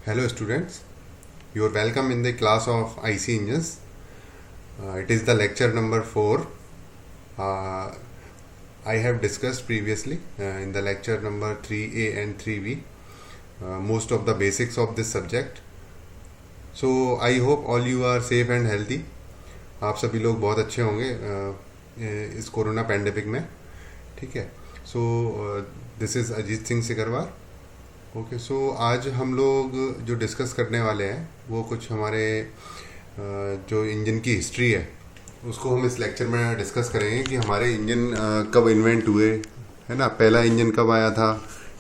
Hello students, you are welcome in the class of IC Engines. It is the lecture number 4. Uh, I have discussed previously in the lecture number 3A and 3B most of the basics of this subject. So I hope all you are safe and healthy. आप सभी लोग बहुत अच्छे होंगे इस corona pandemic में. ठीक है. So this is Ajit Singh Sikarwar. Okay. So आज हम लोग जो डिस्कस करने वाले हैं वो कुछ हमारे जो इंजन की हिस्ट्री है उसको हम इस लेक्चर में डिस्कस करेंगे कि हमारे इंजन कब इन्वेंट हुए, है ना, पहला इंजन कब आया था.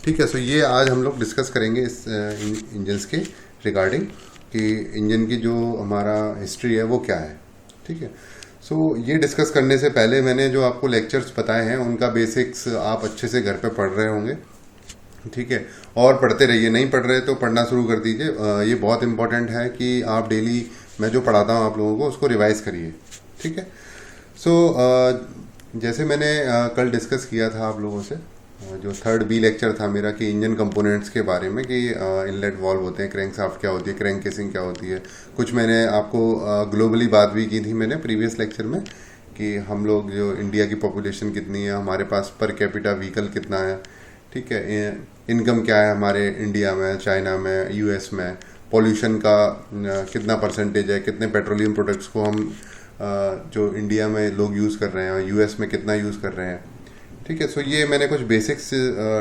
ठीक है. सो ये आज हम लोग डिस्कस करेंगे इस इंजन्स के रिगार्डिंग कि इंजन की जो हमारा हिस्ट्री है वो क्या है. ठीक है. सो ये डिस्कस करने से पहले मैंने जो आपको लेक्चर्स बताए हैं उनका बेसिक्स आप अच्छे से घर पे पढ़ रहे होंगे. ठीक है. और पढ़ते रहिए, नहीं पढ़ रहे तो पढ़ना शुरू कर दीजिए. ये बहुत इंपॉर्टेंट है कि आप डेली मैं जो पढ़ाता हूँ आप लोगों को उसको रिवाइज करिए. ठीक है. सो जैसे मैंने कल डिस्कस किया था आप लोगों से जो थर्ड बी लेक्चर था मेरा कि इंजन कंपोनेंट्स के बारे में कि इनलेट वॉल्व होते हैं, क्रैंक शाफ्ट क्या होती है, क्रैंक केसिंग क्या होती है. कुछ मैंने आपको ग्लोबली बात भी की थी मैंने प्रीवियस लेक्चर में कि हम लोग जो इंडिया की पॉपुलेशन कितनी है, हमारे पास पर कैपिटा व्हीकल कितना है. ठीक है. इनकम क्या है हमारे इंडिया में, चाइना में, यूएस में, पॉल्यूशन का कितना परसेंटेज है, कितने पेट्रोलियम प्रोडक्ट्स को हम जो इंडिया में लोग यूज़ कर रहे हैं और यूएस में कितना यूज़ कर रहे हैं. ठीक है. सो ये मैंने कुछ बेसिक्स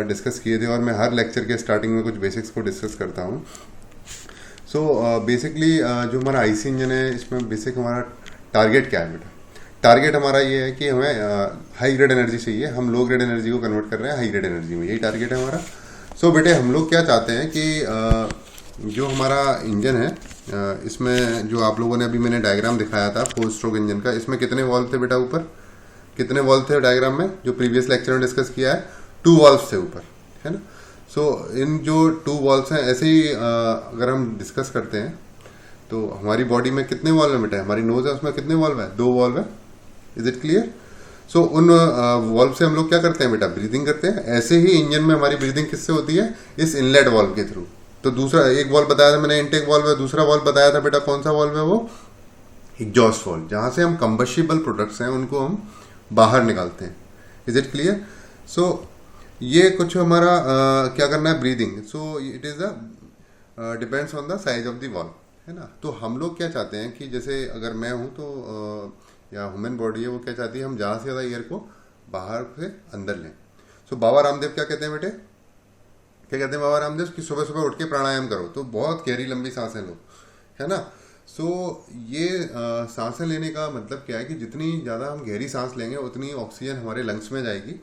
डिस्कस किए थे और मैं हर लेक्चर के स्टार्टिंग में कुछ बेसिक्स को डिस्कस करता हूँ. सो बेसिकली जो हमारा आईसी इंजन है इसमें बेसिक हमारा टारगेट क्या है बेटा. टारगेट हमारा ये है कि हमें हाई ग्रेड एनर्जी चाहिए, हम लो ग्रेड एनर्जी को कन्वर्ट कर रहे हैं हाई ग्रेड एनर्जी में, यही टारगेट है हमारा. सो बेटे हम लोग क्या चाहते हैं कि जो हमारा इंजन है इसमें जो आप लोगों ने अभी मैंने डायग्राम दिखाया था 4 स्ट्रोक इंजन का, इसमें कितने वॉल्व थे बेटा ऊपर, कितने वॉल्व थे डायग्राम में जो प्रीवियस लेक्चर में डिस्कस किया है, 2 वॉल्व्स थे ऊपर, है ना. सो इन जो 2 वॉल्व्स हैं ऐसे ही अगर हम डिस्कस करते हैं तो हमारी बॉडी में कितने वॉल्व है बेटा, हमारी नोज है उसमें कितने वॉल्व है, 2 वॉल्व है. Is it clear. सो उन वॉल्व से हम लोग क्या करते हैं बेटा, ब्रीदिंग करते हैं. ऐसे ही इंजन में हमारी ब्रीदिंग किससे होती है, इस इनलेट वॉल्व के थ्रू. तो दूसरा एक वॉल्व बताया था मैंने इनटेक वॉल्व है, दूसरा वॉल्व बताया था बेटा कौन सा वॉल्व है, वो एग्जॉस्ट वॉल्व, जहां से हम कंबस्टिबल प्रोडक्ट्स हैं उनको हम बाहर निकालते हैं. Is it clear. सो ये कुछ हमारा क्या करना है, breathing. So it is a depends on the size of the valve, है ना. तो हम लोग क्या चाहते हैं कि जैसे अगर मैं हूं तो या ह्यूमन बॉडी है वो क्या चाहती है, हम ज़्यादा से ज़्यादा एयर को बाहर से अंदर लें. सो बाबा रामदेव क्या कहते हैं बेटे, क्या कहते हैं बाबा रामदेव कि सुबह सुबह उठ के प्राणायाम करो तो बहुत गहरी लंबी सांसें लो, है ना. सो ये सांसें लेने का मतलब क्या है कि जितनी ज़्यादा हम गहरी सांस लेंगे उतनी ऑक्सीजन हमारे लंग्स में जाएगी,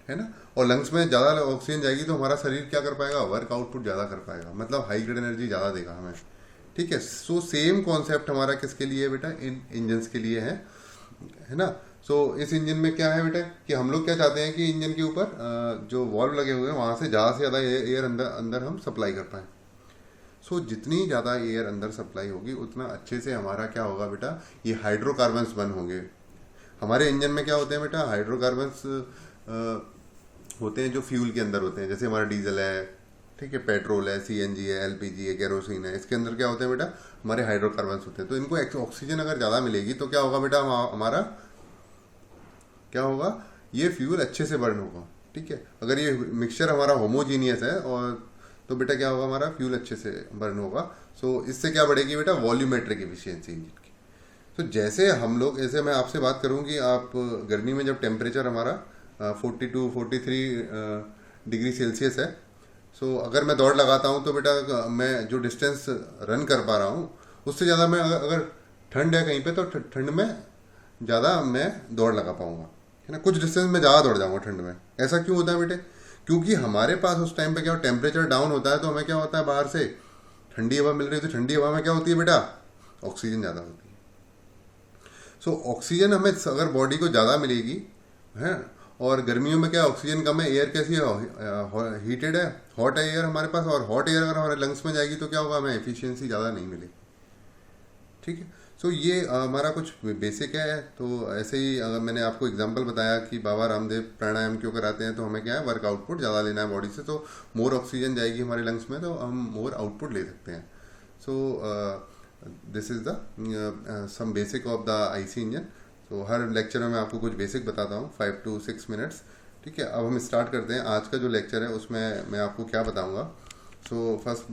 है ना. और लंग्स में ज़्यादा ऑक्सीजन जाएगी तो हमारा शरीर क्या कर पाएगा, वर्क आउटपुट ज़्यादा कर पाएगा, मतलब हाई ग्रेड एनर्जी ज़्यादा देगा हमें. ठीक है. सो सेम कॉन्सेप्ट हमारा किसके लिए है बेटा, इन इंजन्स के लिए है ना. सो इस इंजन में क्या है बेटा कि हम लोग क्या चाहते हैं कि इंजन के ऊपर जो वॉल्व लगे हुए हैं वहाँ से ज़्यादा से ज़्यादा एयर अंदर अंदर हम सप्लाई कर पाएँ. सो जितनी ज़्यादा एयर अंदर सप्लाई होगी उतना अच्छे से हमारा क्या होगा बेटा, ये हाइड्रोकार्बन्स बर्न होंगे. हमारे इंजन में क्या होते हैं बेटा, हाइड्रोकार्बन्स होते हैं जो फ्यूल के अंदर होते हैं, जैसे हमारा डीजल है, ठीक है, पेट्रोल है, सीएनजी है, एलपीजी है, केरोसिन है, इसके अंदर क्या होते हैं बेटा, हमारे हाइड्रोकार्बन्स होते हैं. तो इनको ऑक्सीजन अगर ज़्यादा मिलेगी तो क्या होगा बेटा, हमारा क्या होगा, ये फ्यूल अच्छे से बर्न होगा. ठीक है. अगर ये मिक्सचर हमारा होमोजीनियस है और तो बेटा क्या होगा, हमारा फ्यूल अच्छे से बर्न होगा. सो इससे क्या बढ़ेगी बेटा, वॉल्यूमेट्रिक एफिशिएंसी इंजन की. तो जैसे हम लोग, ऐसे मैं आपसे बात करूँ कि आप गर्मी में जब टेम्परेचर हमारा 42 43 डिग्री सेल्सियस है, सो अगर मैं दौड़ लगाता हूँ तो बेटा मैं जो डिस्टेंस रन कर पा रहा हूँ उससे ज़्यादा मैं अगर ठंड है कहीं पे तो ठंड में ज़्यादा मैं दौड़ लगा पाऊँगा, है ना. कुछ डिस्टेंस में ज़्यादा दौड़ जाऊँगा ठंड में. ऐसा क्यों होता है बेटे, क्योंकि हमारे पास उस टाइम पे क्या टेम्परेचर डाउन होता है तो हमें क्या होता है, बाहर से ठंडी हवा मिल रही है तो ठंडी हवा में क्या होती है बेटा, ऑक्सीजन ज़्यादा होती है. सो ऑक्सीजन हमें अगर बॉडी को ज़्यादा मिलेगी, है, और गर्मियों में क्या ऑक्सीजन कम है, एयर कैसी है, हीटेड है, हॉट है एयर हमारे पास, और हॉट एयर अगर हमारे लंग्स में जाएगी तो क्या होगा, हमें एफिशिएंसी ज़्यादा नहीं मिलेगी. ठीक है. सो ये हमारा कुछ बेसिक है। तो ऐसे ही अगर मैंने आपको एग्जांपल बताया कि बाबा रामदेव प्राणायाम क्यों कराते हैं, तो हमें क्या है, वर्क आउटपुट ज़्यादा लेना है बॉडी से, तो मोर ऑक्सीजन जाएगी हमारे लंग्स में, तो हम मोर आउटपुट ले सकते हैं। So this is the some basic of the IC engine. तो हर लेक्चर में मैं आपको कुछ बेसिक बताता हूँ, 5 to 6 मिनट्स। ठीक है, अब हम स्टार्ट करते हैं। आज का जो लेक्चर है उसमें मैं आपको क्या बताऊँगा। So first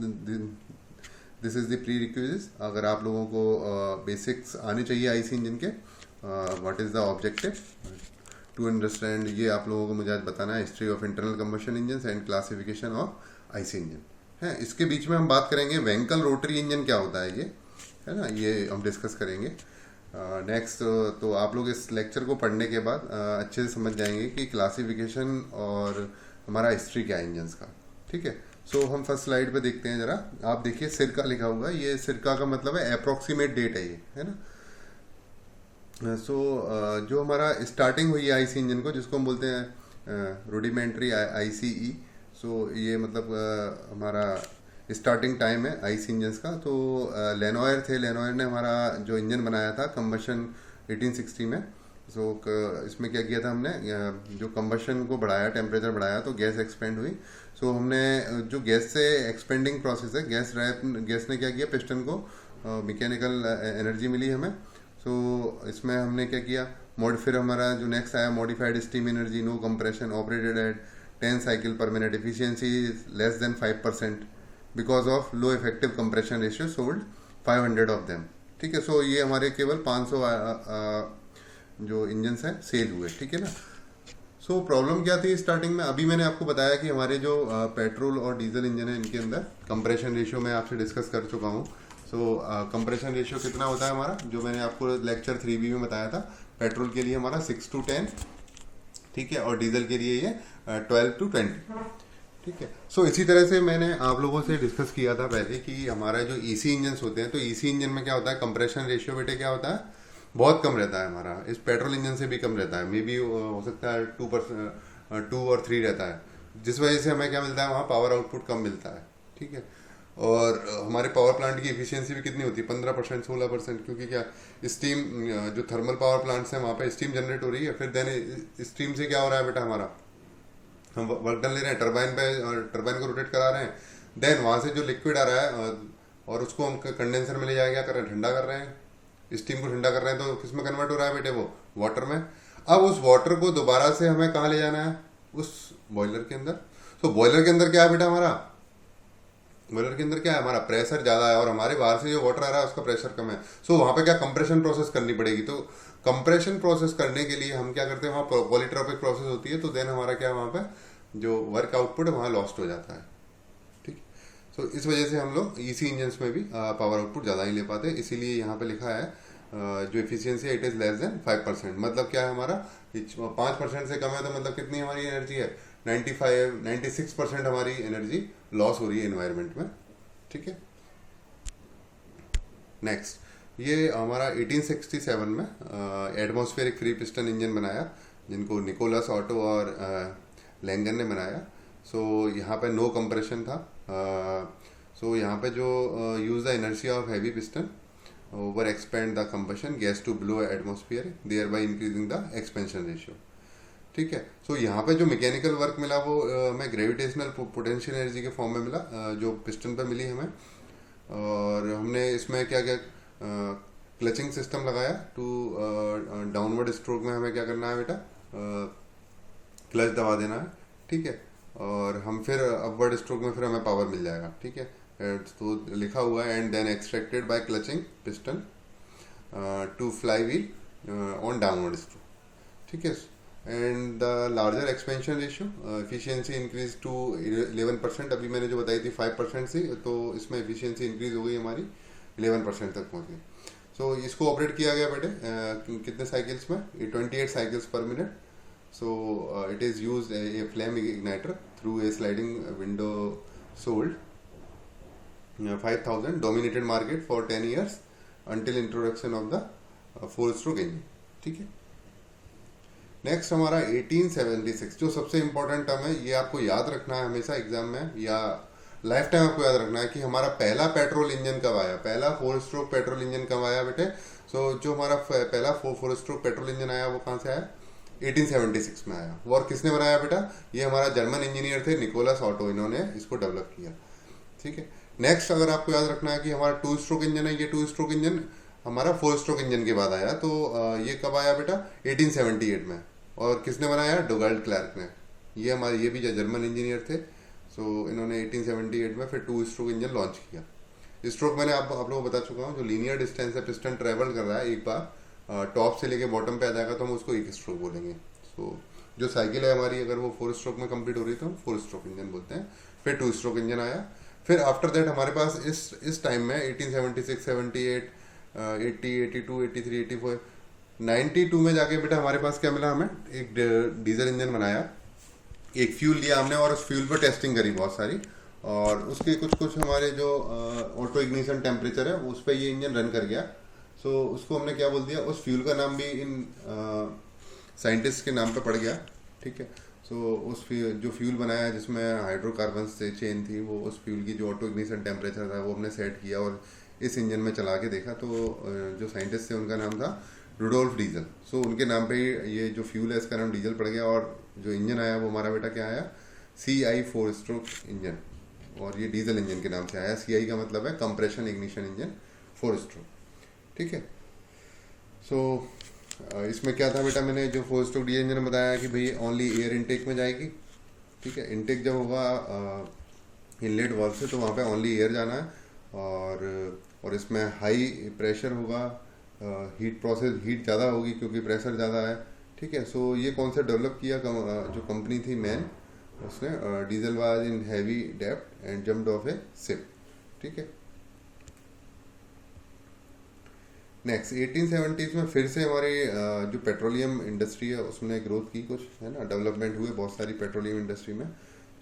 this is the prerequisites. अगर आप लोगों को बेसिक्स आने चाहिए आईसी इंजन के, what is the objective to understand, ये आप लोगों को मुझे आज बताना है। History of internal combustion engine and classification of IC engine है। इसके बीच में हम बात करेंगे वेंकल रोटरी इंजन क्या होता है, ये है ना, ये हम डिस्कस करेंगे। नेक्स्ट तो आप लोग इस लेक्चर को पढ़ने के बाद अच्छे से समझ जाएंगे कि क्लासिफिकेशन और हमारा हिस्ट्री क्या है इंजन्स का। ठीक है, सो हम फर्स्ट स्लाइड पे देखते हैं जरा। आप देखिए सिरका लिखा हुआ है, ये सिरका का मतलब है अप्रोक्सीमेट डेट है ये, है ना। सो जो हमारा स्टार्टिंग हुई है आईसी इंजन को, जिसको हम बोलते हैं रूडिमेंट्री आईसीई। सो ये मतलब हमारा स्टार्टिंग टाइम है आईसी इंजन्स का। तो लेनॉयर थे, लेनॉयर ने हमारा जो इंजन बनाया था कंबशन 1860 में। सो इसमें क्या किया था हमने, जो कंबशन को बढ़ाया, टेम्परेचर बढ़ाया, तो गैस एक्सपेंड हुई। सो हमने जो गैस से एक्सपेंडिंग प्रोसेस है, गैस ने क्या किया, पिस्टन को मैकेनिकल एनर्जी मिली हमें। सो इसमें हमने क्या किया, फिर हमारा जो नेक्स्ट आया modified steam energy, no compression, operated at 10 cycle per minute, efficiency less than 5% because of low effective compression ratio, sold 500 of them. ठीक है, सो ये हमारे केवल 500 जो इंजन्स हैं सेल हुए। ठीक है ना। सो प्रॉब्लम क्या थी स्टार्टिंग में, अभी मैंने आपको बताया कि हमारे जो पेट्रोल और डीजल इंजन है, इनके अंदर कंप्रेशन रेशियो मैं आपसे डिस्कस कर चुका हूँ। सो कंप्रेशन रेशियो कितना होता है हमारा, जो मैंने आपको लेक्चर 3B में बताया था। पेट्रोल के लिए हमारा 6 to 10, ठीक है, और डीजल के लिए ये 12 to 20। ठीक है, सो इसी तरह से मैंने आप लोगों से डिस्कस किया था पहले कि हमारा जो ईसी इंजन होते हैं, तो ईसी इंजन में क्या होता है, कंप्रेशन रेशियो बेटे क्या होता है, बहुत कम रहता है हमारा। इस पेट्रोल इंजन से भी कम रहता है, मे बी हो सकता है 2 और 3 रहता है, जिस वजह से हमें क्या मिलता है, वहाँ पावर आउटपुट कम मिलता है। ठीक है, और हमारे पावर प्लांट की एफिशिएंसी भी कितनी होती है, 15%, 16%, क्योंकि क्या स्टीम, जो थर्मल पावर प्लांट्स हैं वहाँ पे स्टीम जनरेट हो रही है। फिर देन स्टीम से क्या हो रहा है बेटा, हमारा हम वर्क डन ले रहे हैं टरबाइन पे, और टरबाइन को रोटेट करा रहे हैं। देन वहाँ से जो लिक्विड आ रहा है और उसको हम कंडेंसर में ले जाके क्या कर रहे हैं, ठंडा कर रहे हैं, स्टीम को ठंडा कर रहे हैं। तो किस में कन्वर्ट हो रहा है बेटे, वो वाटर में। अब उस वाटर को दोबारा से हमें कहाँ ले जाना है, उस बॉयलर के अंदर। तो बॉयलर के अंदर क्या है बेटा, हमारा बॉयलर के अंदर क्या है, हमारा प्रेशर ज़्यादा है और हमारे बाहर से जो वाटर आ रहा है उसका प्रेशर कम है। सो वहाँ पे क्या कंप्रेशन प्रोसेस करनी पड़ेगी। तो कंप्रेशन प्रोसेस करने के लिए हम क्या करते हैं, वहाँ पॉलीट्रॉपिक प्रोसेस होती है। तो देन हमारा क्या, वहाँ पे जो वर्क आउटपुट है वहाँ लॉस्ट हो जाता है। ठीक, सो इस वजह से हम लोग ईसी इंजन्स में भी पावर आउटपुट ज़्यादा ही ले पाते हैं। इसीलिए यहाँ पे लिखा है जो एफिशिएंसी है, इट इज़ लेस देन 5%। मतलब क्या है, हमारा 5% से कम है, तो मतलब कितनी हमारी एनर्जी है, 96% हमारी एनर्जी लॉस हो रही है एनवायरनमेंट में। ठीक है, नेक्स्ट, ये हमारा 1867 में एटमॉस्फेरिक फ्री पिस्टन इंजन बनाया, जिनको निकोलस ऑटो और लैंगन ने बनाया। सो यहाँ पे नो कंप्रेशन था। सो यहाँ पे जो use the inertia of heavy piston over expand the combustion gas to below atmosphere, thereby increasing the expansion ratio. ठीक है, सो यहाँ पे जो मैकेनिकल वर्क मिला वो हमें ग्रेविटेशनल पोटेंशियल एनर्जी के फॉर्म में मिला, जो पिस्टन पे मिली हमें। और हमने इसमें क्या क्या क्लचिंग सिस्टम लगाया टू डाउनवर्ड स्ट्रोक में हमें क्या करना है बेटा, क्लच दबा देना है। ठीक है, और हम फिर अपवर्ड स्ट्रोक में फिर हमें पावर मिल जाएगा। ठीक है, तो लिखा हुआ है and then extracted by clutching piston to fly wheel on downward stroke. ठीक है, and the larger expansion ratio, efficiency increase to 11%। अभी मैंने जो बताई थी 5% से, तो इसमें एफिशिएंसी इंक्रीज हो गई हमारी 11% तक पहुँच गई। सो इसको ऑपरेट किया गया बेटे कितने साइकिल्स में, 28 साइकिल्स पर minute. So it is used a flame igniter through a sliding window, sold 5000, dominated market for 10 years until introduction of the 4-stroke engine. ठीक है, नेक्स्ट हमारा 1876, जो सबसे इम्पोर्टेंट टर्म है, ये आपको याद रखना है हमेशा एग्जाम में, या लाइफ टाइम आपको याद रखना है कि हमारा पहला पेट्रोल इंजन कब आया, पहला 4 स्ट्रोक पेट्रोल इंजन कब आया बेटे। जो हमारा पहला 4 स्ट्रोक पेट्रोल इंजन आया वो कहाँ से आया, 1876 में आया। वो और किसने बनाया बेटा, ये हमारा जर्मन इंजीनियर थे निकोलस ऑटो, इन्होंने इसको डेवलप किया। ठीक है। नेक्स्ट अगर आपको याद रखना है कि हमारा 2 स्ट्रोक इंजन है, ये 2 स्ट्रोक इंजन हमारा 4 स्ट्रोक इंजन के बाद आया। तो ये कब आया बेटा, 1878 में। और किसने बनाया, डोगाल्ड क्लार्क ने। ये भी जर्मन इंजीनियर थे। इन्होंने 1878 में फिर 2 स्ट्रोक इंजन लॉन्च किया। स्ट्रोक मैंने आप लोगों को बता चुका हूँ, जो लीनियर डिस्टेंस है, पिस्टन ट्रेवल कर रहा है एक बार टॉप से लेके बॉटम पे आ जाएगा तो हम उसको 1 स्ट्रोक बोलेंगे। जो साइकिल है हमारी अगर वो 4 स्ट्रोक में कंप्लीट हो रही है तो हम 4 स्ट्रोक इंजन बोलते हैं। फिर 2 स्ट्रोक इंजन आया। फिर आफ्टर दैट हमारे पास इस टाइम में 1876, 78, 80, 82, 83, 84, 92 में जाके बेटा हमारे पास क्या मिला, हमें एक डीजल इंजन बनाया, एक फ्यूल लिया हमने और उस फ्यूल पर टेस्टिंग करी बहुत सारी, और उसके कुछ हमारे जो ऑटो इग्निशन टेम्परेचर है उस पर ये इंजन रन कर गया। उसको हमने क्या बोल दिया, उस फ्यूल का नाम भी इन साइंटिस्ट के नाम पे पड़ गया। ठीक है। जो फ्यूल बनाया जिसमें हाइड्रोकार्बन से चेन थी, वो उस फ्यूल की जो ऑटो इग्निशन टेम्परेचर था वो हमने सेट किया और इस इंजन में चला के देखा। तो जो साइंटिस्ट थे उनका नाम था रुडोल्फ डीजल। उनके नाम पे ही ये जो फ्यूल है इसका नाम डीजल पड़ गया। और जो इंजन आया वो हमारा बेटा क्या आया, CI 4 स्ट्रोक इंजन, और ये डीजल इंजन के नाम से आया। CI का मतलब है कंप्रेशन इग्निशन इंजन 4 स्ट्रोक। ठीक है। इसमें क्या था बेटा, मैंने जो 4 स्ट्रोक डीजल इंजन बताया कि भाई ओनली एयर इनटेक में जाएगी। ठीक है। इनटेक जब होगा इनलेट वाल्व से तो वहाँ पे ओनली एयर जाना है, और इसमें हाई प्रेशर होगा, हीट ज़्यादा होगी क्योंकि प्रेशर ज़्यादा है। ठीक है। ये कॉन्सेप्ट डेवलप किया जो कंपनी थी मैन, उसने diesel was in heavy depth and jumped of A ship. ठीक है। नेक्स्ट 1870s में फिर से हमारी जो पेट्रोलियम इंडस्ट्री है उसने ग्रोथ की, कुछ है ना, डेवलपमेंट हुए बहुत सारी पेट्रोलियम इंडस्ट्री में।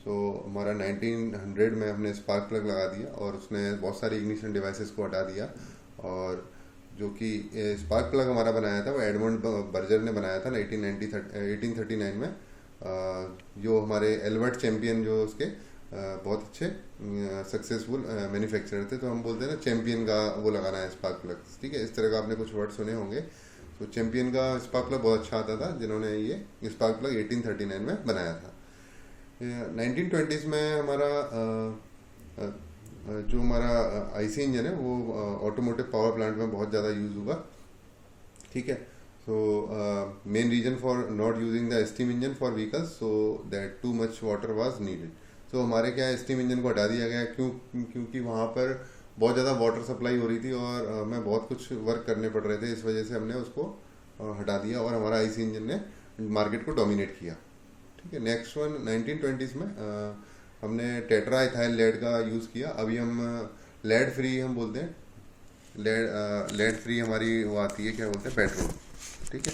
हमारा 1900 में हमने स्पार्क प्लग लगा दिया और उसने बहुत सारी इग्निशन डिवाइसेस को हटा दिया। और जो कि स्पार्क प्लग हमारा बनाया था वो एडमंड बर्जर ने बनाया था 1839 में। जो हमारे एल्बर्ट चैंपियन जो उसके बहुत अच्छे सक्सेसफुल मैन्युफैक्चरर थे, तो हम बोलते हैं ना चैंपियन का वो लगाना है स्पार्क प्लग। ठीक है। इस तरह का आपने कुछ वर्ड सुने होंगे। चैंपियन का स्पार्क प्लग बहुत अच्छा आता था, जिन्होंने ये स्पार्क प्लग 1839 में बनाया था। 1920s में हमारा जो हमारा IC इंजन है वो ऑटोमोटिव पावर प्लांट में बहुत ज़्यादा यूज़ हुआ। ठीक है। Main reason for not using the steam engine for vehicles, so that too much water was needed. हमारे क्या है, स्टीम इंजन को हटा दिया गया क्योंकि वहाँ पर बहुत ज़्यादा वाटर सप्लाई हो रही थी और हमें बहुत कुछ वर्क करने पड़ रहे थे, इस वजह से हमने उसको हटा दिया और हमारा IC इंजन ने मार्केट को डोमिनेट किया। ठीक है। नेक्स्ट वन 1920s में हमने टेट्रा इथाइल लेड का यूज़ किया। अभी हम लेड फ्री हम बोलते हैं, लेड फ्री हमारी वो आती है, क्या बोलते हैं, पेट्रोल। ठीक है।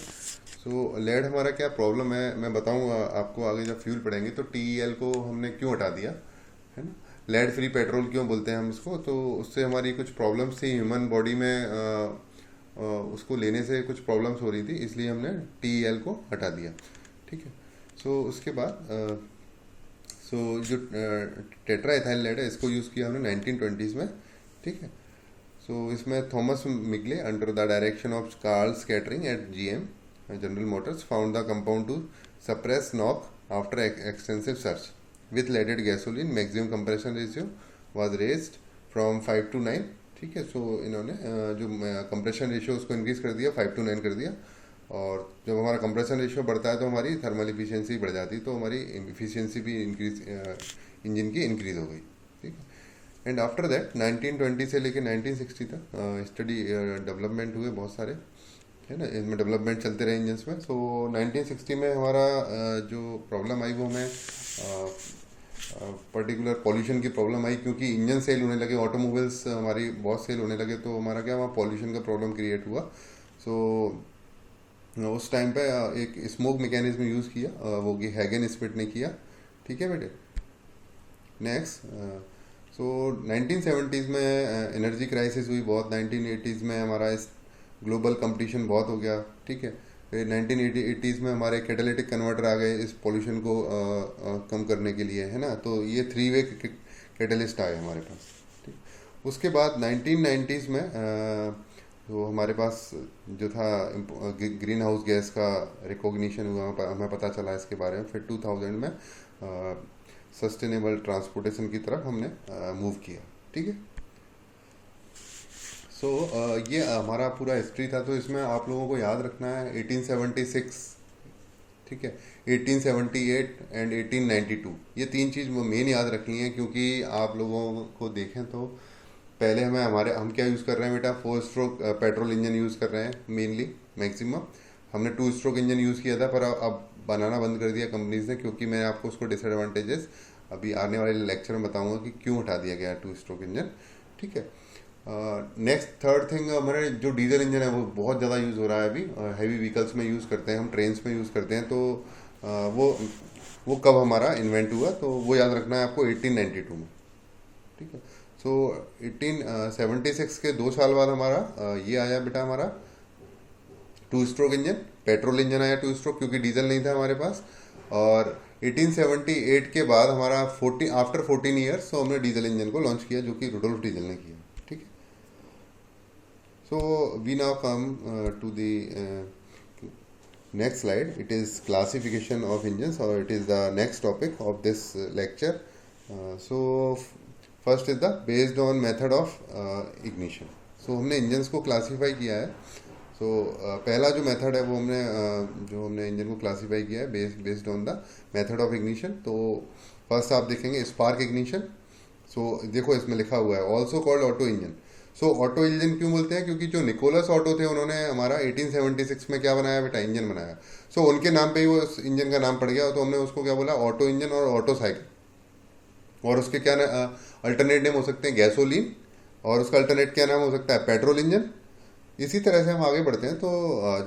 लेड हमारा क्या प्रॉब्लम है मैं बताऊंगा आपको आगे जब फ्यूल पढ़ेंगे। तो TEL को हमने क्यों हटा दिया, है ना, लेड फ्री पेट्रोल क्यों बोलते हैं हम इसको, तो उससे हमारी कुछ प्रॉब्लम्स थी ह्यूमन बॉडी में, उसको लेने से कुछ प्रॉब्लम्स हो रही थी, इसलिए हमने TEL को हटा दिया। ठीक है। उसके बाद जो टेट्रा इथाइल लेड है इसको यूज़ किया हमने 1920s में। ठीक है। इसमें Thomas Midgley under the direction of Carl Kettering at GM General Motors found the compound to suppress knock after extensive search with leaded gasoline. Maximum compression ratio was raised from 5 to 9. ठीक है। इन्होंने जो compression ratio उसको increase कर दिया, 5 to 9 कर दिया। और जब हमारा कंप्रेशन रेशियो बढ़ता है तो हमारी थर्मल इफिशियंसी बढ़ जाती है, तो हमारी इफिशियंसी भी इंक्रीज इंजन की इंक्रीज हो गई। ठीक है। एंड आफ्टर दैट 1920 से लेकर 1960 तक स्टडी डेवलपमेंट हुए बहुत सारे, है ना, इसमें डेवलपमेंट चलते रहे इंजन्स में। 1960 में हमारा जो प्रॉब्लम आई वो हमें पर्टिकुलर पॉल्यूशन की प्रॉब्लम आई, क्योंकि इंजन सेल होने लगे, ऑटोमोबाइल्स हमारी बहुत सेल होने लगे, तो हमारा क्या वहाँ पॉल्यूशन का प्रॉब्लम क्रिएट हुआ। उस टाइम पे एक स्मोक मैकेनिज्म यूज़ किया, वो कि हैगन स्पिट ने किया। ठीक है बेटे। नेक्स्ट 1970s में एनर्जी क्राइसिस हुई बहुत। 1980s में हमारा ग्लोबल कंपटीशन बहुत हो गया। ठीक है। फिर 1980s में हमारे कैटालिटिक कन्वर्टर आ गए इस पोल्यूशन को कम करने के लिए, है ना। तो ये 3 वे कैटलिस्ट आए हमारे पास। ठीक, उसके बाद 1990s में तो हमारे पास जो था ग्रीन हाउस गैस का रिकॉग्निशन हुआ, हमें पता चला इसके बारे में। फिर 2000 में सस्टेनेबल ट्रांसपोर्टेशन की तरफ हमने मूव किया। ठीक है, सो ये हमारा पूरा हिस्ट्री था। तो इसमें आप लोगों को याद रखना है 1876, ठीक है, 1878 एंड 1892, ये तीन चीज़ मेन याद रखनी है, क्योंकि आप लोगों को देखें तो पहले हम क्या यूज़ कर रहे हैं बेटा, 4 स्ट्रोक पेट्रोल इंजन यूज़ कर रहे हैं मेनली, मैक्सिमम। हमने 2 स्ट्रोक इंजन यूज़ किया था, पर अब बनाना बंद कर दिया कंपनीज ने, क्योंकि मैं आपको उसको डिसएडवांटेजेस अभी आने वाले लेक्चर में बताऊंगा कि क्यों हटा दिया गया 2 स्ट्रोक इंजन। ठीक है, नेक्स्ट थर्ड थिंग, हमारे जो डीजल इंजन है वो बहुत ज़्यादा यूज़ हो रहा है अभी, हैवी व्हीकल्स में यूज़ करते हैं हम, ट्रेन्स में यूज़ करते हैं। तो वो कब हमारा इन्वेंट हुआ, तो वो याद रखना है आपको 1892 में। ठीक है, सो 1876 के 2 साल बाद हमारा ये आया बेटा, हमारा 2 स्ट्रोक इंजन, पेट्रोल इंजन आया 2 स्ट्रोक, क्योंकि डीजल नहीं था हमारे पास। और 1878 के बाद हमारा आफ्टर 14 ईयर्स तो हमने डीजल इंजन को लॉन्च किया, जो कि रुडोल्फ डीजल ने किया। ठीक है, so we now come to the next slide. It is classification of engines, or it is the next topic of this lecture. So first is the based on method of ignition. So हमने engines को classify किया है। सो पहला जो method है वो हमने engine को क्लासीफाई किया है based on the method of ignition. तो फर्स्ट आप देखेंगे स्पार्क इग्निशन। सो देखो इसमें लिखा हुआ है ऑल्सो कॉल्ड ऑटो इंजन। सो ऑटो इंजन क्यों बोलते हैं, क्योंकि जो निकोलस ऑटो थे उन्होंने हमारा 1876 में क्या बनाया बेटा, इंजन बनाया। सो उनके नाम पे ही वो इंजन का नाम पड़ गया, तो हमने उसको क्या बोला, ऑटो इंजन और ऑटो साइकिल। और उसके क्या अल्टरनेट नेम हो सकते हैं, गैसोलीन, और उसका अल्टरनेट क्या नाम हो सकता है, पेट्रोल इंजन। इसी तरह से हम आगे बढ़ते हैं। तो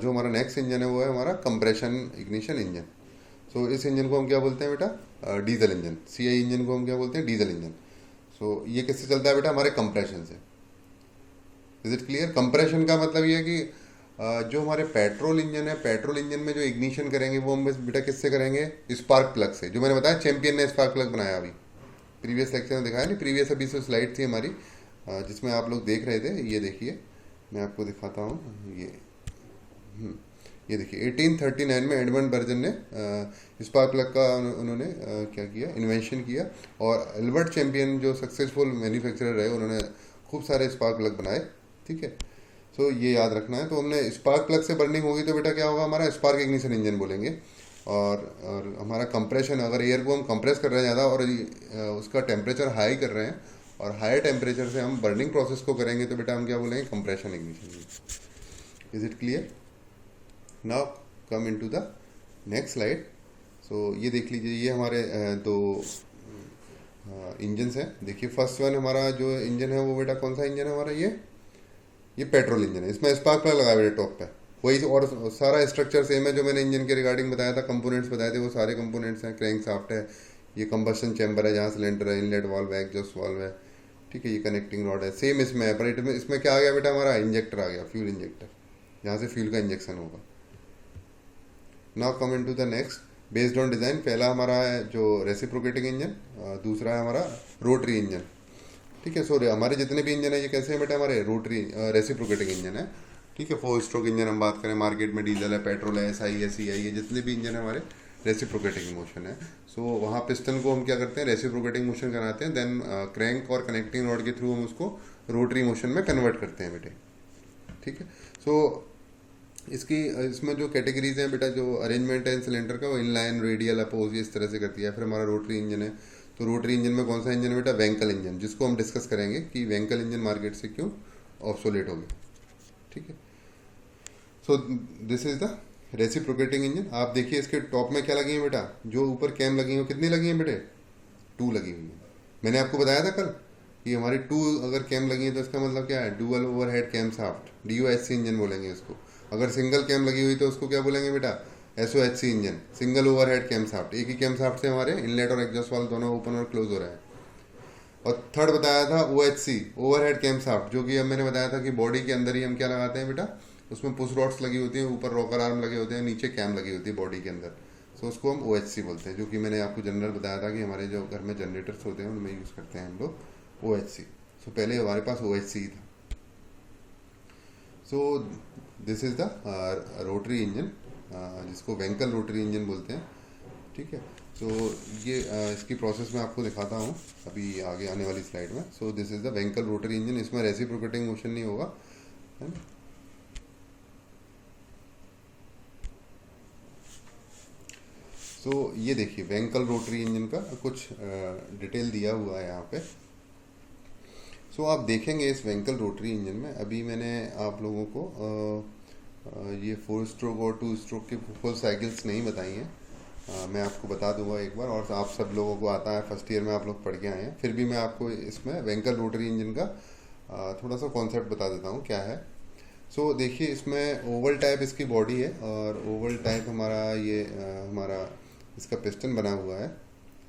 जो हमारा नेक्स्ट इंजन है वो है हमारा कंप्रेशन इग्निशन इंजन। सो इस इंजन को हम क्या बोलते हैं बेटा, डीजल इंजन। CI इंजन को हम क्या बोलते हैं, डीजल इंजन। सो ये किससे चलता है बेटा, हमारे कंप्रेशन से। Is it clear? कंप्रेशन का मतलब ये है कि जो हमारे पेट्रोल इंजन है, पेट्रोल इंजन में जो इग्निशन करेंगे वो हम बेटा किससे करेंगे, स्पार्क प्लग से। जो मैंने बताया चैंपियन ने स्पार्क प्लग बनाया, अभी प्रीवियस लेक्चर में दिखाया नहीं, प्रीवियस अभी से स्लाइड थी हमारी जिसमें आप लोग देख रहे थे। ये देखिए मैं आपको दिखाता हूँ, ये देखिए 1839 में एडमंड बर्जन ने स्पार्क प्लग का उन्होंने क्या किया, इन्वेंशन किया। और एल्बर्ट चैंपियन जो सक्सेसफुल मैन्युफैक्चरर रहे, उन्होंने खूब सारे स्पार्क प्लग बनाए। ठीक है, सो ये याद रखना है। तो हमने स्पार्क प्लग से बर्निंग होगी तो बेटा क्या होगा, हमारा स्पार्क इग्निशन इंजन बोलेंगे। और हमारा कंप्रेशन, अगर एयर को हम कंप्रेस कर रहे हैं ज़्यादा और उसका टेम्परेचर हाई कर रहे हैं और हायर टेम्परेचर से हम बर्निंग प्रोसेस को करेंगे तो बेटा हम क्या बोलेंगे, compression ignition. Is it clear? Now come into the next slide. So ये देख लीजिए, ये हमारे दो इंजन्स हैं। देखिए फर्स्ट वन हमारा जो इंजन है वो बेटा कौन सा इंजन है हमारा, ये पेट्रोल इंजन है। इसमें स्पार्क प्लग लगा बेटा टॉप पे, वही और सारा स्ट्रक्चर सेम है जो मैंने इंजन के रिगार्डिंग बताया था, कंपोनेंट्स बताए थे वो सारे कंपोनेंट्स हैं। क्रैंक शाफ्ट है, ये कंबस्शन चैम्बर है जहाँ सिलेंडर है, इनलेट वाल्व है, एग्जॉस्ट वाल्व है। ठीक है, ये कनेक्टिंग रॉड है, सेम इसमें है। पर इसमें क्या आ गया बेटा, हमारा इंजेक्टर आ गया, फ्यूल इंजेक्टर, जहाँ से फ्यूल का इंजेक्शन होगा। Now come into the next based on design. पहला हमारा है जो रेसिप्रोकेटिंग इंजन, दूसरा है हमारा रोटरी इंजन। ठीक है, सॉरी हमारे जितने भी इंजन है ये कैसे हैं बेटा, हमारे रोटरी रेसिप्रोकेटिंग इंजन है। ठीक है, 4 स्ट्रोक इंजन हम बात करें, मार्केट में डीजल है, पेट्रोल है, SI है, CI है, जितने भी इंजन है हमारे रेसिप्रोकेटिंग मोशन है। सो वहाँ पिस्टन को हम क्या करते हैं, रेसिप्रोकेटिंग मोशन कराते हैं, देन क्रैंक और कनेक्टिंग रॉड के थ्रू हम उसको रोटरी मोशन में कन्वर्ट करते हैं बेटे। ठीक है, सो इसमें जो कैटेगरीज हैं बेटा, जो अरेंजमेंट है सिलेंडर का, वो इनलाइन, रेडियल, अपोज, इस तरह से करती है। फिर हमारा रोटरी इंजन है, तो रोटरी इंजन में कौन सा इंजन है बेटा, वेंकल इंजन, जिसको हम डिस्कस करेंगे कि वेंकल इंजन मार्केट से क्यों ऑब्सोलेट हो गया। ठीक है, so this is the reciprocating engine. आप देखिए इसके टॉप में क्या लगी है बेटा, जो ऊपर कैम लगी है, कितनी लगी है बेटे, 2 लगी हुई है। मैंने आपको बताया था कल कि हमारी 2 अगर कैम लगी है तो इसका मतलब क्या है, dual overhead cam shaft, DOHC engine बोलेंगे इसको। अगर सिंगल कैम लगी हुई तो उसको क्या बोलेंगे बेटा, SOHC engine, single overhead cam shaft. एक ही कैम शाफ्ट से हमारे इनलेट और एग्जॉस्ट वाल्व दोनों ओपन और क्लोज हो रहे हैं। और थर्ड बताया था OHC, ओवरहेड कैम शाफ्ट, जो कि अब मैंने बताया था कि बॉडी के अंदर ही हम क्या लगाते हैं बेटा, उसमें पुश रॉड्स लगी होती हैं, ऊपर रॉकर आर्म लगे होते हैं, नीचे कैम लगी होती है बॉडी के अंदर। सो उसको हम OHC बोलते हैं, जो कि मैंने आपको जनरल बताया था कि हमारे जो घर में जनरेटर्स होते हैं उनमें यूज़ करते हैं हम लोग OHC। सो पहले हमारे पास OHC था। सो this is the rotary engine, जिसको वेंकल रोटरी इंजन बोलते हैं। ठीक है, सो ये इसकी प्रोसेस मैं आपको दिखाता हूँ अभी आगे आने वाली स्लाइड में। So this is the Wankel rotary engine. इसमें रेसिप्रोकेटिंग मोशन नहीं होगा, है ना। सो ये देखिए वेंकल रोटरी इंजन का कुछ डिटेल दिया हुआ है यहाँ पे। सो आप देखेंगे इस वेंकल रोटरी इंजन में, अभी मैंने आप लोगों को ये 4 स्ट्रोक और 2 स्ट्रोक की फुल साइकिल्स नहीं बताई हैं। मैं आपको बता दूंगा एक बार, और आप सब लोगों को आता है, फर्स्ट ईयर में आप लोग पढ़ के आए हैं, फिर भी मैं आपको इसमें वेंकल रोटरी इंजन का थोड़ा सा कॉन्सेप्ट बता देता हूँ क्या है। सो देखिए इसमें ओवल टाइप इसकी बॉडी है, और ओवल टाइप हमारा ये हमारा इसका पिस्टन बना हुआ है।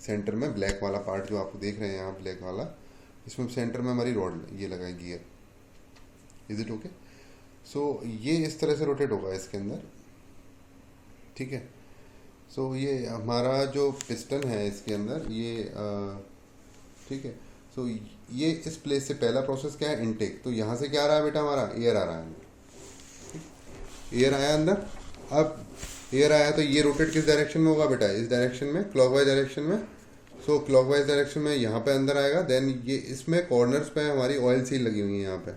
सेंटर में ब्लैक वाला पार्ट जो आप देख रहे हैं यहाँ, ब्लैक वाला, इसमें सेंटर में हमारी रॉड ये लगाई gear. Is it okay? So ये इस तरह से रोटेट होगा इसके अंदर, ठीक है। सो ये हमारा जो पिस्टन है इसके अंदर ये ठीक है। सो ये इस प्लेस से पहला प्रोसेस क्या है, इनटेक। तो यहाँ से क्या आ रहा है बेटा, हमारा एयर आ रहा है अंदर, एयर आया अंदर। अब एयर आया तो ये रोटेट किस डायरेक्शन में होगा बेटा, इस डायरेक्शन में, क्लॉकवाइज डायरेक्शन में। सो क्लॉकवाइज डायरेक्शन में यहाँ पे अंदर आएगा। देन ये इसमें कॉर्नर्स पे हमारी ऑयल सील लगी हुई है यहाँ पे,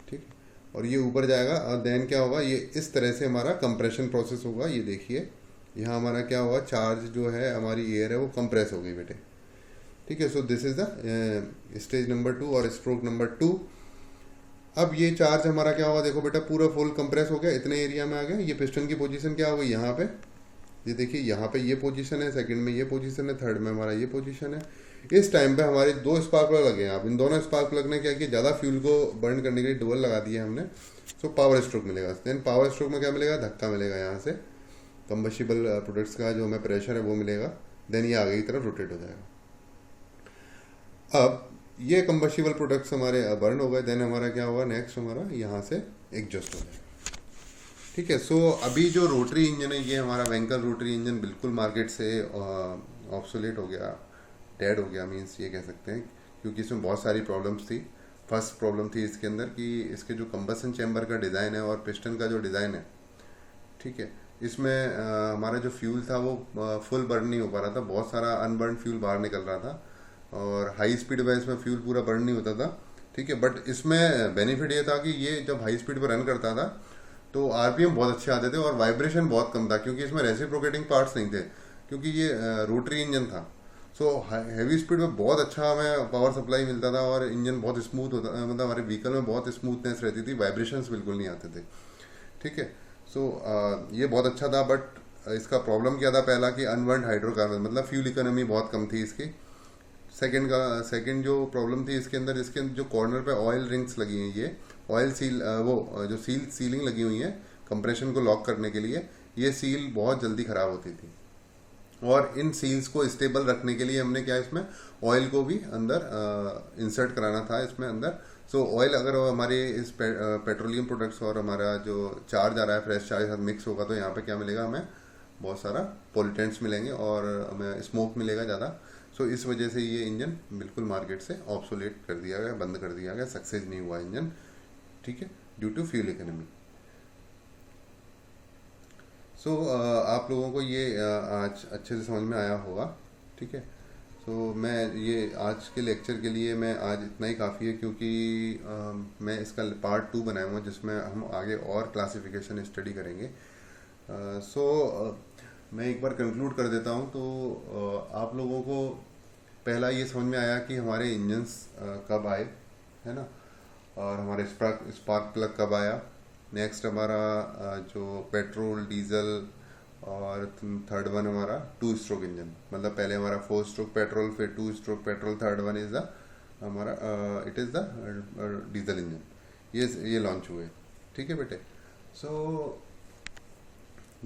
ठीक। और ये ऊपर जाएगा, और देन क्या होगा, ये इस तरह से हमारा कंप्रेशन प्रोसेस होगा। ये देखिए यहाँ हमारा क्या हुआ, चार्ज जो है हमारी एयर है वो कंप्रेस हो गई बेटे, ठीक है। So this is the stage number 2 और स्ट्रोक नंबर 2। अब ये चार्ज हमारा क्या होगा, देखो बेटा पूरा फुल कंप्रेस हो गया, इतने एरिया में आ गया। ये पिस्टन की पोजीशन क्या होगी, यहाँ पे, ये देखिए यहाँ पे ये पोजीशन है, सेकंड में ये पोजीशन है, थर्ड में हमारा ये पोजीशन है। इस टाइम पे हमारे 2 स्पार्क प्लग लगे हैं। अब इन दोनों स्पार्क प्लग ने क्या किया, ज़्यादा फ्यूल को बर्न करने के लिए डुअल लगा दिया हमने। सो पावर स्ट्रोक मिलेगा। देन पावर स्ट्रोक में क्या मिलेगा, धक्का मिलेगा यहाँ से, कंबस्टिबल प्रोडक्ट्स का जो हमें प्रेशर है वो मिलेगा। देन ये आगे की तरफ रोटेट हो जाएगा। अब ये कंबस्टिबल प्रोडक्ट्स हमारे बर्न हो गए। देन हमारा क्या होगा, नेक्स्ट हमारा यहाँ से एग्जॉस्ट हो जाएगा, ठीक है। सो अभी जो रोटरी इंजन है, ये हमारा वेंकल रोटरी इंजन बिल्कुल मार्केट से ऑब्सोलेट हो गया, डेड हो गया, मीन्स ये कह सकते हैं, क्योंकि इसमें बहुत सारी प्रॉब्लम्स थी। फर्स्ट प्रॉब्लम थी इसके अंदर कि इसके जो कंबसन चैम्बर का डिज़ाइन है और पिस्टन का जो डिज़ाइन है, ठीक है, इसमें हमारा जो फ्यूल था वो फुल बर्न नहीं हो पा रहा था। बहुत सारा अनबर्न फ्यूल बाहर निकल रहा था, और हाई स्पीड पे इसमें फ्यूल पूरा बर्न नहीं होता था, ठीक है। बट इसमें बेनिफिट ये था कि ये जब हाई स्पीड पर रन करता था तो आरपीएम बहुत अच्छे आते थे और वाइब्रेशन बहुत कम था, क्योंकि इसमें रेसिप्रोकेटिंग पार्ट्स नहीं थे, क्योंकि ये रोटरी इंजन था। सो हैवी स्पीड में बहुत अच्छा हमें पावर सप्लाई मिलता था, और इंजन बहुत स्मूथ होता, मतलब हमारे व्हीकल में बहुत स्मूथनेस रहती थी, वाइब्रेशंस बिल्कुल नहीं आते थे, ठीक है। सो ये बहुत अच्छा था। बट इसका प्रॉब्लम क्या था, पहला कि अनबर्न्ड हाइड्रोकार्बन, मतलब फ्यूल इकोनॉमी बहुत कम थी इसकी। सेकंड जो प्रॉब्लम थी इसके अंदर जो कॉर्नर पे ऑयल रिंग्स लगी हैं, ये ऑयल सील, वो जो सीलिंग लगी हुई है कंप्रेशन को लॉक करने के लिए, ये सील बहुत जल्दी ख़राब होती थी। और इन सील्स को स्टेबल रखने के लिए हमने क्या, इसमें ऑयल को भी अंदर इंसर्ट कराना था इसमें अंदर। सो ऑयल अगर हमारे इस पेट्रोलियम प्रोडक्ट्स और हमारा जो चार्ज आ रहा है फ्रेश चार्ज साथ मिक्स होगा, तो यहाँ पे क्या मिलेगा, हमें बहुत सारा पोल्यूटेंट्स मिलेंगे और हमें स्मोक मिलेगा ज़्यादा। सो इस वजह से ये इंजन बिल्कुल मार्केट से ऑब्सोलेट कर दिया गया, बंद कर दिया गया, सक्सेस नहीं हुआ इंजन, ठीक है, ड्यू टू फ्यूल इकोनॉमी। सो आप लोगों को ये आज अच्छे से समझ में आया होगा, ठीक है। सो मैं ये आज के लेक्चर के लिए मैं आज इतना ही काफ़ी है, क्योंकि मैं इसका पार्ट 2 बनाऊंगा जिसमें हम आगे और क्लासिफिकेशन स्टडी करेंगे। सो मैं एक बार कंक्लूड कर देता हूँ। तो आप लोगों को पहला ये समझ में आया कि हमारे इंजन्स कब आए, है ना, और हमारे स्पार्क प्लग कब आया। नेक्स्ट हमारा जो पेट्रोल, डीजल, और थर्ड वन हमारा 2 स्ट्रोक इंजन, मतलब पहले हमारा 4 स्ट्रोक पेट्रोल, फिर 2 stroke petrol, third one is the हमारा it is the diesel engine, ये लॉन्च हुए, ठीक है बेटे। सो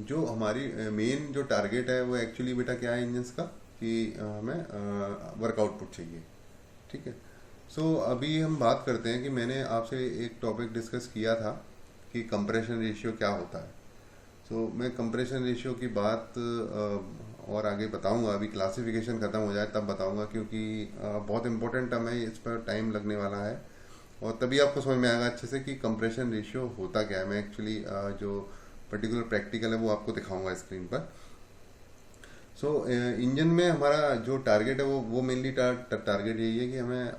जो हमारी मेन जो टारगेट है वो एक्चुअली बेटा क्या है इंजन्स का, कि हमें वर्क आउटपुट चाहिए, ठीक है। सो अभी हम बात करते हैं कि मैंने आपसे एक टॉपिक डिस्कस किया था कि कंप्रेशन रेशियो क्या होता है। मैं कंप्रेशन रेशियो की बात और आगे बताऊंगा, अभी क्लासिफिकेशन ख़त्म हो जाए तब बताऊंगा, क्योंकि बहुत इंपॉर्टेंट टर्म है, इस पर टाइम लगने वाला है और तभी आपको समझ में आएगा अच्छे से कि कंप्रेशन रेशियो होता क्या है। मैं एक्चुअली जो पर्टिकुलर प्रैक्टिकल है वो आपको दिखाऊंगा स्क्रीन पर। इंजन में हमारा जो टारगेट है वो मेनली टारगेट यही है कि हमें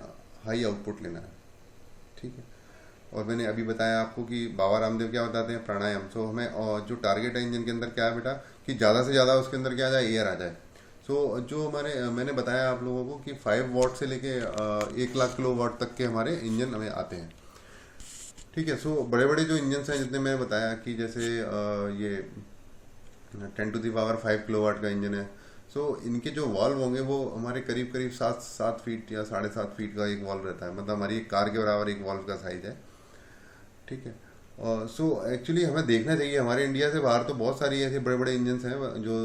हाई आउटपुट लेना है, ठीक है। और मैंने अभी बताया आपको कि बाबा रामदेव क्या बताते हैं, प्राणायाम। हमें जो टारगेट है इंजन के अंदर क्या है बेटा, कि ज़्यादा से ज़्यादा उसके अंदर क्या आ जाए, एयर आ जाए। जो मैंने बताया आप लोगों को कि 5 वॉट से लेके 1 लाख किलो वाट तक के हमारे इंजन हमें आते हैं, ठीक है। बड़े बड़े जो इंजन हैं जितने मैंने बताया कि जैसे ये 10⁵ किलो वाट का इंजन है। इनके जो वॉल्व होंगे वो हमारे करीब करीब 7 फीट या 7.5 फीट का एक वॉल्व रहता है, मतलब हमारी एक कार के बराबर एक वॉल्व का साइज है, ठीक है। एक्चुअली हमें देखना चाहिए, हमारे इंडिया से बाहर तो बहुत सारी ऐसे बड़े बड़े इंजन्स हैं जो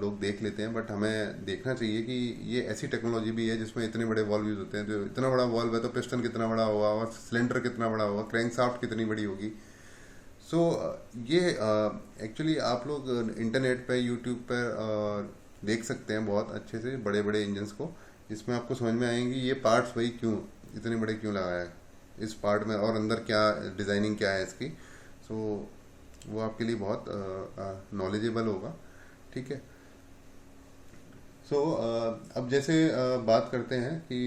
लोग देख लेते हैं, बट हमें देखना चाहिए कि ये ऐसी टेक्नोलॉजी भी है जिसमें इतने बड़े वॉल्व यूज होते हैं। जो इतना बड़ा वॉल्व है तो पिस्टन कितना बड़ा होगा और सिलेंडर कितना बड़ा होगा, क्रैंकशाफ्ट कितनी बड़ी होगी। सो ये एक्चुअली आप लोग इंटरनेट पे यूट्यूब पर देख सकते हैं बहुत अच्छे से बड़े बड़े इंजन्स को, जिसमें आपको समझ में आएंगे ये पार्ट्स भाई क्यों इतने बड़े क्यों लगाया है इस पार्ट में, और अंदर क्या डिज़ाइनिंग क्या है इसकी। वो आपके लिए बहुत नॉलेजेबल होगा, ठीक है। अब जैसे बात करते हैं कि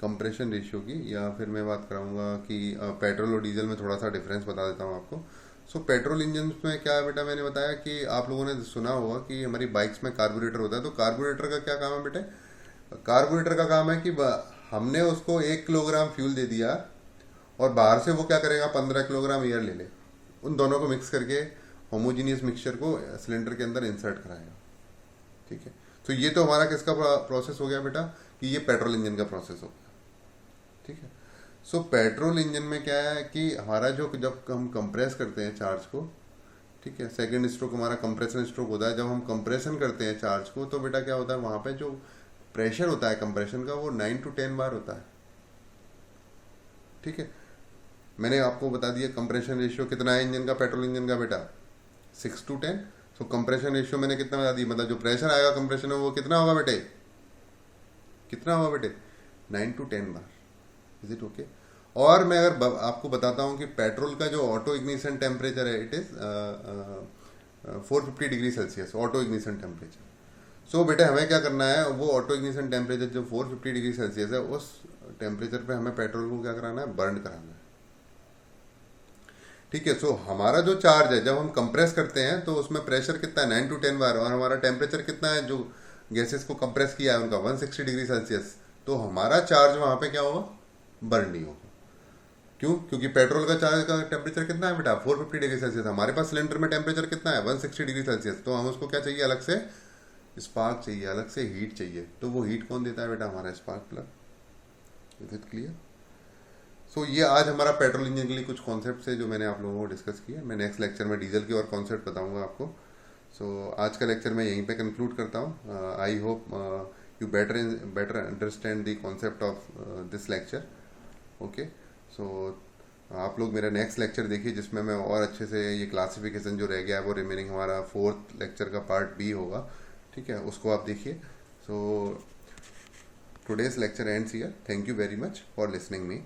कंप्रेशन रेशियो की, या फिर मैं बात कराऊंगा कि पेट्रोल और डीजल में थोड़ा सा डिफरेंस बता देता हूँ आपको। पेट्रोल इंजन में क्या है बेटा, मैंने बताया कि आप लोगों ने सुना होगा कि हमारी बाइक्स में कार्बोरेटर होता है। तो कार्बोरेटर का क्या काम है बेटे, कार्बोरेटर का काम है कि हमने उसको 1 किलोग्राम फ्यूल दे दिया और बाहर से वो क्या करेगा, 15 किलोग्राम एयर ले ले, उन दोनों को मिक्स करके होमोजीनियस मिक्सचर को सिलेंडर के अंदर इंसर्ट कराएगा, ठीक है। ये तो हमारा किसका प्रोसेस हो गया बेटा, कि ये पेट्रोल इंजन का प्रोसेस हो गया, ठीक है। पेट्रोल इंजन में क्या है कि हमारा जो जब हम कंप्रेस करते हैं चार्ज को, ठीक है, सेकेंड स्ट्रोक हमारा कंप्रेशन स्ट्रोक होता है। जब हम कंप्रेशन करते हैं चार्ज को तो बेटा क्या होता है, वहाँ पे जो प्रेशर होता है कंप्रेशन का वो 9 to 10 बार होता है, ठीक है। मैंने आपको बता दिया कंप्रेशन रेशियो कितना है इंजन का, पेट्रोल इंजन का बेटा 6 to 10। कंप्रेशन रेशियो मैंने कितना बता दिया, मतलब जो प्रेशर आएगा कंप्रेशन में वो कितना होगा बेटे, कितना होगा बेटे, 9 to 10 bar. Is it okay? और मैं अगर आपको बताता हूँ कि पेट्रोल का जो ऑटो इग्निशन टेम्परेचर है, it is 450 degree Celsius auto ignition temperature. बेटे हमें क्या करना है, वो ऑटो इग्निशन टेम्परेचर जो 450 डिग्री सेल्सियस है उस टेम्परेचर पे हमें पेट्रोल को क्या कराना है, बर्न कराना है, ठीक है। हमारा जो चार्ज है जब हम कंप्रेस करते हैं तो उसमें प्रेशर कितना है, 9 to 10 बार, और हमारा टेम्परेचर कितना है, जो गैसेस को कंप्रेस किया है उनका 160 डिग्री सेल्सियस। तो हमारा चार्ज वहां पे क्या होगा, बर्न नहीं होगा। क्यों? क्योंकि पेट्रोल का चार्ज का टेम्परेचर कितना है बेटा, 450 डिग्री सेल्सियस। हमारे पास सिलेंडर में टेम्परेचर कितना है, 160 डिग्री सेल्सियस। तो हम उसको क्या चाहिए, अलग से स्पार्क चाहिए, अलग से हीट चाहिए। तो वो हीट कौन देता है बेटा, हमारा spark plug. Is it clear? ये आज हमारा पेट्रोल इंजन के लिए कुछ कॉन्सेप्ट है जो मैंने आप लोगों को डिस्कस किया। मैं नेक्स्ट लेक्चर में डीजल के और कॉन्सेप्ट बताऊंगा आपको। आज का लेक्चर मैं यहीं पे कंक्लूड करता हूँ। I hope you better understand the concept of this lecture. Okay, आप लोग मेरा नेक्स्ट लेक्चर देखिए जिसमें मैं और अच्छे से ये क्लासिफिकेशन जो रह गया है वो रिमेनिंग हमारा 4th लेक्चर का पार्ट बी होगा, ठीक है, उसको आप देखिए। Today's lecture ends here. Thank you very much for listening me.